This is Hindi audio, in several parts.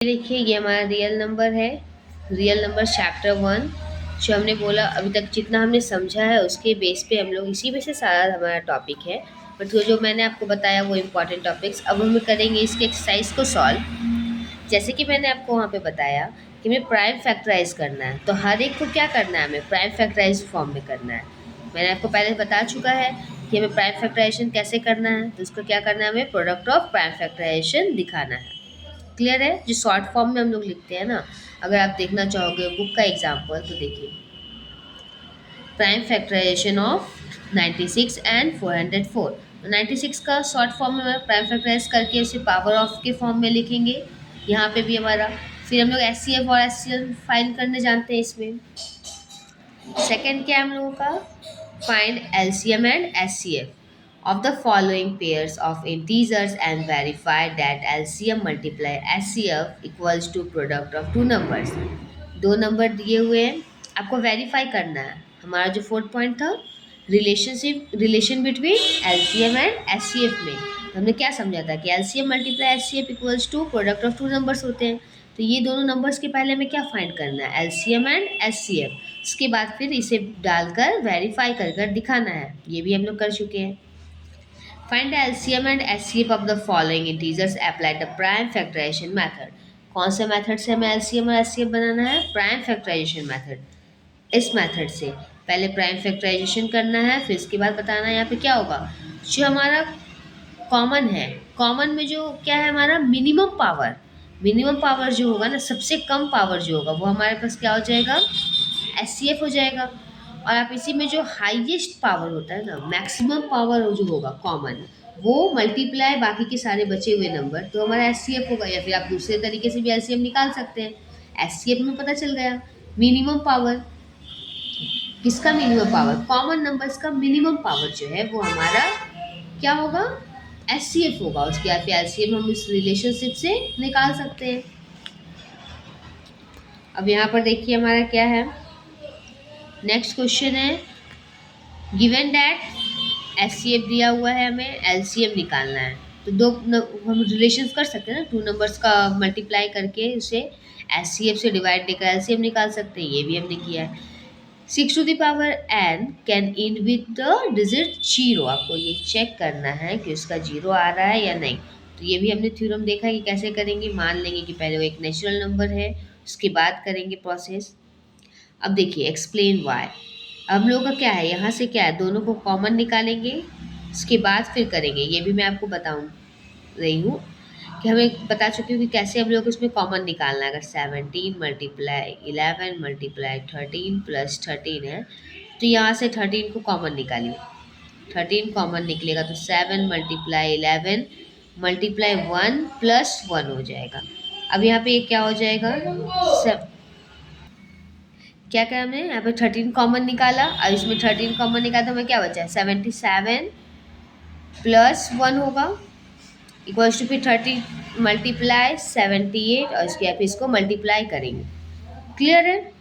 देखिए ये हमारा रियल नंबर है, रियल नंबर चैप्टर 1। जो हमने बोला अभी तक जितना हमने समझा है उसके बेस पे हम लोग इसी में से सारा हमारा टॉपिक है। बट वो जो मैंने आपको बताया वो इम्पॉर्टेंट टॉपिक्स अब हम करेंगे इसके एक्सरसाइज को सॉल्व। जैसे कि मैंने आपको वहाँ पे बताया कि हमें प्राइम फैक्टराइज करना है, तो हर एक को क्या करना है, हमें प्राइम फैक्टराइज फॉर्म में करना है। मैंने आपको पहले बता चुका है कि हमें प्राइम फैक्टराइजेशन कैसे करना है, तो उसको क्या करना है, हमें प्रोडक्ट ऑफ प्राइम फैक्टराइजेशन दिखाना है। क्लियर है? जो शॉर्ट फॉर्म में हम लोग लिखते हैं ना, अगर आप देखना चाहोगे बुक का एग्जाम्पल तो देखिए, प्राइम फैक्टराइजेशन ऑफ 96 एंड 404। तो 96 का शॉर्ट फॉर्म में हम प्राइम फैक्टराइज करके उसे पावर ऑफ के फॉर्म में लिखेंगे। यहाँ पे भी हमारा फिर हम लोग एचसीएफ और एचसीएल फाइंड करने जानते हैं। इसमें सेकंड क्या है हम लोगों का, find LCM and HCF of the following pairs of integers and verify that LCM multiply HCF equals to product of two numbers। दो नंबर दिए हुए हैं, आपको वेरीफाई करना है। हमारा जो फोर्थ पॉइंट था relation between LCM and HCF में, तो हमने क्या समझा था कि LCM multiply HCF equals to product of two numbers होते हैं। तो ये दोनों नंबर्स के पहले हमें क्या फाइंड करना है, एलसीएम एंड एचसीएफ। उसके बाद फिर इसे डालकर वेरीफाई कर दिखाना है, ये भी हम लोग कर चुके हैं। Find the LCM and HCF of the following integers. Apply the prime factorization method। कौन से मेथड से हमें LCM और HCF बनाना है, प्राइम फैक्टराइजेशन मेथड। इस मेथड से पहले प्राइम फैक्टराइजेशन करना है, फिर इसके बाद बताना है यहाँ पे क्या होगा। जो हमारा कॉमन है, कॉमन में जो क्या है हमारा मिनिमम पावर जो होगा ना, सबसे कम पावर जो होगा वो हमारे पास क्या हो जाएगा, HCF हो जाएगा। और आप इसी में जो हाईएस्ट पावर होता है ना, मैक्सिमम पावर जो होगा कॉमन, वो मल्टीप्लाई बाकी के सारे बचे हुए नंबर, तो हमारा एचसीएफ होगा। या फिर आप दूसरे तरीके से भी एलसीएम निकाल सकते हैं। एचसीएफ में पता चल गया मिनिमम पावर, किसका मिनिमम पावर, कॉमन नंबर्स का मिनिमम पावर जो है वो हमारा क्या होगा, एचसीएफ होगा। उसके बाद फिर एलसीएम हम इस रिलेशनशिप से निकाल सकते हैं। अब यहाँ पर देखिए हमारा क्या है, नेक्स्ट क्वेश्चन है, गिवन दैट एचसीएफ दिया हुआ है, हमें एलसीएम निकालना है। तो दो हम रिलेशंस कर सकते हैं ना, टू नंबर्स का मल्टीप्लाई करके उसे एचसीएफ से डिवाइड देकर एलसीएम निकाल सकते हैं, ये भी हमने किया है। 6 to the power n can end with the digit 0। आपको ये चेक करना है कि उसका 0 आ रहा है या नहीं। तो ये भी हमने थ्योरम देखा है कि कैसे करेंगे। मान लेंगे कि पहले वो एक नेचुरल नंबर है, उसके बाद करेंगे प्रोसेस। अब देखिए एक्सप्लेन वाई। अब हम लोगों का क्या है, यहाँ से क्या है, दोनों को कॉमन निकालेंगे, उसके बाद फिर करेंगे। ये भी मैं आपको बताऊँ रही हूँ कि हमें बता चुकी हूँ कि कैसे हम लोग को इसमें कॉमन निकालना है। अगर 17 मल्टीप्लाई 11 मल्टीप्लाई 13 प्लस 13 है, तो यहाँ से 13 को कॉमन निकालिए। 13 कॉमन निकलेगा तो 7 मल्टीप्लाई 11 मल्टीप्लाई 1 प्लस 1 हो जाएगा। अब यहाँ पे क्या हो जाएगा, क्या करा हमने यहाँ पे 13 कॉमन निकाला, और इसमें 13 कॉमन निकाला तो हमें क्या बचा है, 77 प्लस 1 होगा इक्वल्स टू फिर 30 मल्टीप्लाई 78, और इसके फिर इसको मल्टीप्लाई करेंगे। क्लियर है?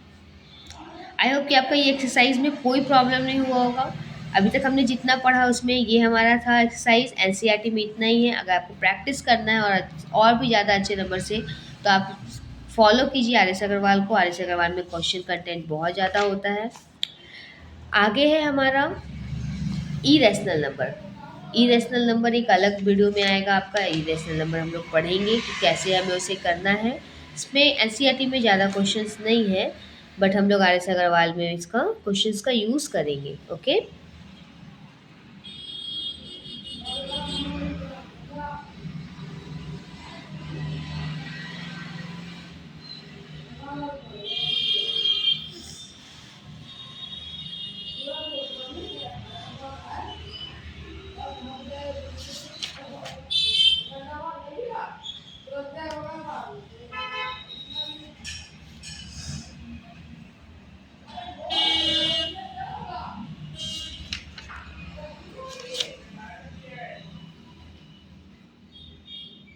आई होप कि आपका ये एक्सरसाइज में कोई प्रॉब्लम नहीं हुआ होगा। अभी तक हमने जितना पढ़ा उसमें ये हमारा था एक्सरसाइज, एनसीईआरटी में इतना ही है। अगर आपको प्रैक्टिस करना है और भी ज़्यादा अच्छे नंबर से, तो आप फॉलो कीजिए आर.एस. अग्रवाल को। आर.एस. अग्रवाल में क्वेश्चन कंटेंट बहुत ज़्यादा होता है। आगे है हमारा इरेशनल नंबर। इरेशनल नंबर एक अलग वीडियो में आएगा आपका। इरेशनल नंबर हम लोग पढ़ेंगे कि कैसे हमें उसे करना है। इसमें एनसीईआरटी में ज़्यादा क्वेश्चंस नहीं है, बट हम लोग आर.एस. अग्रवाल में इसका क्वेश्चंस का यूज़ करेंगे। ओके।